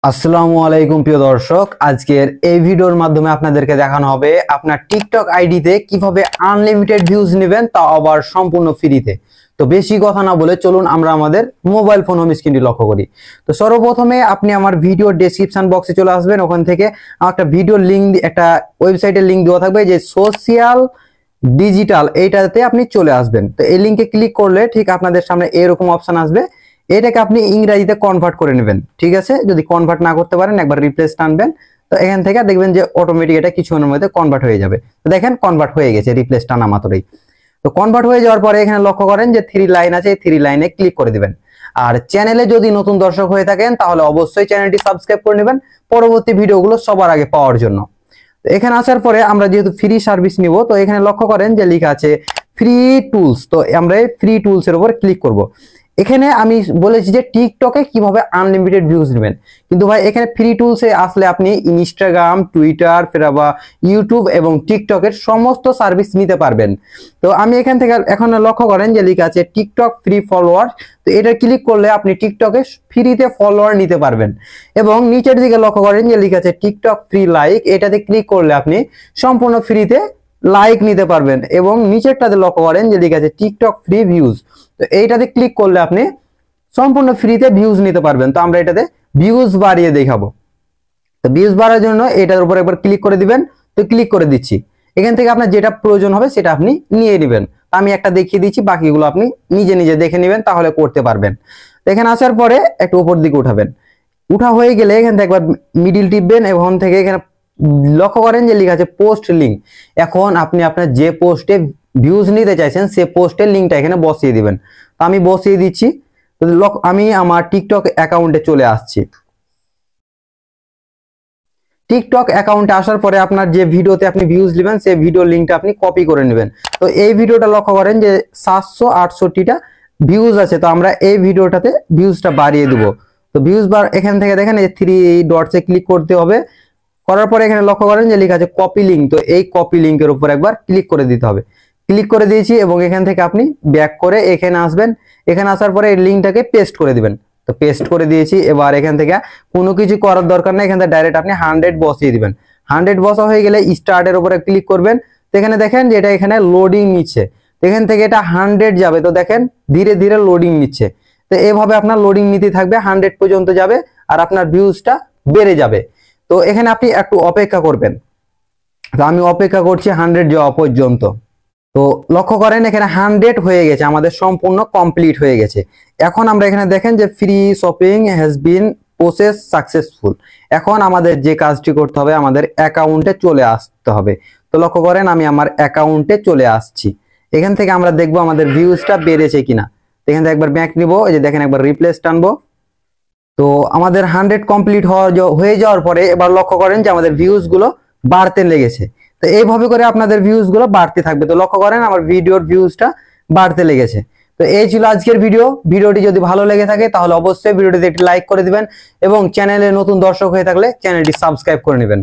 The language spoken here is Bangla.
আসসালামু আলাইকুম প্রিয় দর্শক, আজকের এই ভিডিওর মাধ্যমে আপনাদেরকে দেখানো হবে আপনার টিকটক আইডিতে কিভাবে আনলিমিটেড ভিউজ নেবেন, তা আবার সম্পূর্ণ ফ্রিতে। তো বেশি কথা না বলে চলুন আমরা আমাদের মোবাইল ফোন হোম স্ক্রিনটি লক্ষ্য করি। তো সর্বপ্রথমে আপনি আমার ভিডিও ডেসক্রিপশন বক্সে চলে আসবেন, ওখান থেকে একটা ভিডিও লিঙ্ক, একটা ওয়েবসাইটের লিঙ্ক দেওয়া থাকবে যে সোশ্যাল ডিজিটাল, এইটাতে আপনি চলে আসবেন। তো এই লিঙ্কে ক্লিক করলে ঠিক আপনাদের সামনে এরকম অপশন আসবে, এটাকে আপনি ইংরেজিতে কনভার্ট করে নেবেন। ঠিক আছে, যদি কনভার্ট না করতে পারেন একবার রিপ্লেস টানবেন, তো এখান থেকে দেখবেন যে অটোমেটিক এটা কিছুক্ষণের মধ্যে কনভার্ট হয়ে যাবে। তো দেখেন কনভার্ট হয়ে গেছে রিপ্লেস টানা মাত্রই। তো কনভার্ট হয়ে যাওয়ার পরে এখানে লক্ষ্য করেন যে 3 লাইন আছে, এই 3 লাইনে ক্লিক করে দিবেন। আর চ্যানেলে যদি নতুন দর্শক হয়ে থাকেন তাহলে অবশ্যই চ্যানেলটি সাবস্ক্রাইব করে নেবেন পরবর্তী ভিডিওগুলো সবার আগে পাওয়ার জন্য। তো এখানে আসার পরে আমরা যেহেতু ফ্রি সার্ভিস নিব, তো এখানে লক্ষ্য করেন যে লেখা আছে ফ্রি টুলস। তো আমরা এই ফ্রি টুলস এর উপর ক্লিক করব। এখানে আমি বলেছি যে টিকটকে কিভাবে আনলিমিটেড ভিউজ নেবেন, কিন্তু ভাই এখানে ফ্রি টুলসে আসলে আপনি ইনস্টাগ্রাম, টুইটার, ফেরাবা ইউটিউব এবং টিকটকের সমস্ত সার্ভিস নিতে পারবেন। তো আমি এখান থেকে এখন লক্ষ্য করেন যে লেখা আছে টিকটক ফ্রি ফলোয়ার। তো এটা ক্লিক করলে আপনি টিকটকে ফ্রিতে ফলোয়ার নিতে পারবেন। এবং নিচের দিকে লক্ষ্য করেন যে লেখা আছে টিকটক ফ্রি লাইক, এটাতে ক্লিক করলে আপনি সম্পূর্ণ ফ্রিতে লাইক নিতে পারবেন। এবং নিচেরটাতে লক্ষ্য করেন যে লেখা আছে টিকটক ফ্রি ভিউজ, তো এইটাতে ক্লিক করলে আপনি সম্পূর্ণ ফ্রিতে ভিউজ নিতে পারবেন। তো আমরা এটাতে ভিউজ বাড়িয়ে দেখাবো। তো ভিউজ বাড়ার জন্য এটার উপর একবার ক্লিক করে দিবেন। তো ক্লিক করে দিচ্ছি, এখান থেকে আপনার যেটা প্রয়োজন হবে সেটা আপনি নিয়ে নেবেন। তো আমি একটা দেখিয়ে দিচ্ছি, বাকিগুলো আপনি নিজে নিজে দেখে নেবেন, তাহলে করতে পারবেন। তো এখানে আসার পরে একটু উপর দিকে উঠাবেন, উঠা হয়ে গেলে এখান থেকে একবার মিডিল টিপবেন, এবং থেকে এখানে লক্ষ্য করেন যে লেখা আছে পোস্ট লিঙ্ক। এখন আপনি আপনার যে পোস্টে ভিউজ নিতে চাইছেন সে পোস্টের লিঙ্কটা এখানে বসিয়ে দিবেন। তো আমি বসিয়ে দিচ্ছি। তো আমি আমার টিকটক অ্যাকাউন্টে চলে আসছি। টিকটক অ্যাকাউন্টে আসার পরে আপনার যে ভিডিওতে আপনি ভিউজ নেবেন সেই ভিডিও লিঙ্কটা আপনি কপি করে নেবেন। তো এই ভিডিওটা লক্ষ্য করেন যে 768টা ভিউজ আছে, তো আমরা এই ভিডিওটাতে ভিউজটা বাড়িয়ে দেবো। তো ভিউজ বার এখান থেকে দেখেন এই 3 ডটসে ক্লিক করতে হবে। করার পরে এখানে লক্ষ্য করেন যে লেখা আছে কপি লিঙ্ক, তো এই কপি লিঙ্কের উপর একবার ক্লিক করে দিতে হবে। ক্লিক করে দিয়েছি এবং এখান থেকে আপনি ব্যাক করে এখানে আসবেন। এখানে আসার পরে এই লিঙ্কটাকে পেস্ট করে দিবেন। তো পেস্ট করে দিয়েছি। এবার এখান থেকে কোনো কিছু করার দরকার নেই, এখান থেকে ডাইরেক্ট আপনি 100 বসিয়ে দিবেন। 100 বসা হয়ে গেলে স্টার্টের উপরে ক্লিক করবেন। তো এখানে দেখেন যে এটা এখানে লোডিং নিচ্ছে, তো এখান থেকে এটা 100 যাবে। তো দেখেন ধীরে ধীরে লোডিং নিচ্ছে। তো এভাবে আপনার লোডিং নিতে থাকবে, 100 পর্যন্ত যাবে আর আপনার ভিউজটা বেড়ে যাবে। তো এখানে আপনি একটু অপেক্ষা করবেন। তো আমি অপেক্ষা করছি 100 যাওয়া পর্যন্ত। তো লক্ষ্য করেন এখানে 100 হয়ে গেছে, আমাদের সম্পূর্ণ কমপ্লিট হয়ে গেছে। এখন আমরা এখানে দেখেন যে free shopping has been process successful. এখন আমাদের যে কাজটি করতে হবে, আমাদের অ্যাকাউন্টে চলে আসতে হবে। তো লক্ষ্য করেন আমি আমার অ্যাকাউন্টে চলে আসছি। এখান থেকে আমরা দেখবো আমাদের ভিউজটা বেড়েছে কিনা। এখান থেকে একবার ব্যাক নিব, এই যে দেখেন একবার রিপ্লেস টানবো। তো আমাদের 100 কমপ্লিট হয়ে যাওয়ার পরে এবার লক্ষ্য করেন যে আমাদের ভিউজ গুলো বাড়তে লেগেছে। তো এইভাবে করে আপনাদের ভিউজ গুলো বাড়তে থাকবে। তো লক্ষ্য করেন আমার ভিডিওর ভিউজটা বাড়তে লেগেছে। তো এই ছিল আজকের ভিডিওটি যদি ভালো লেগে থাকে তাহলে অবশ্যই ভিডিওটিতে একটি লাইক করে দিবেন এবং চ্যানেলে নতুন দর্শক হয়ে থাকলে চ্যানেলটি সাবস্ক্রাইব করে নেবেন।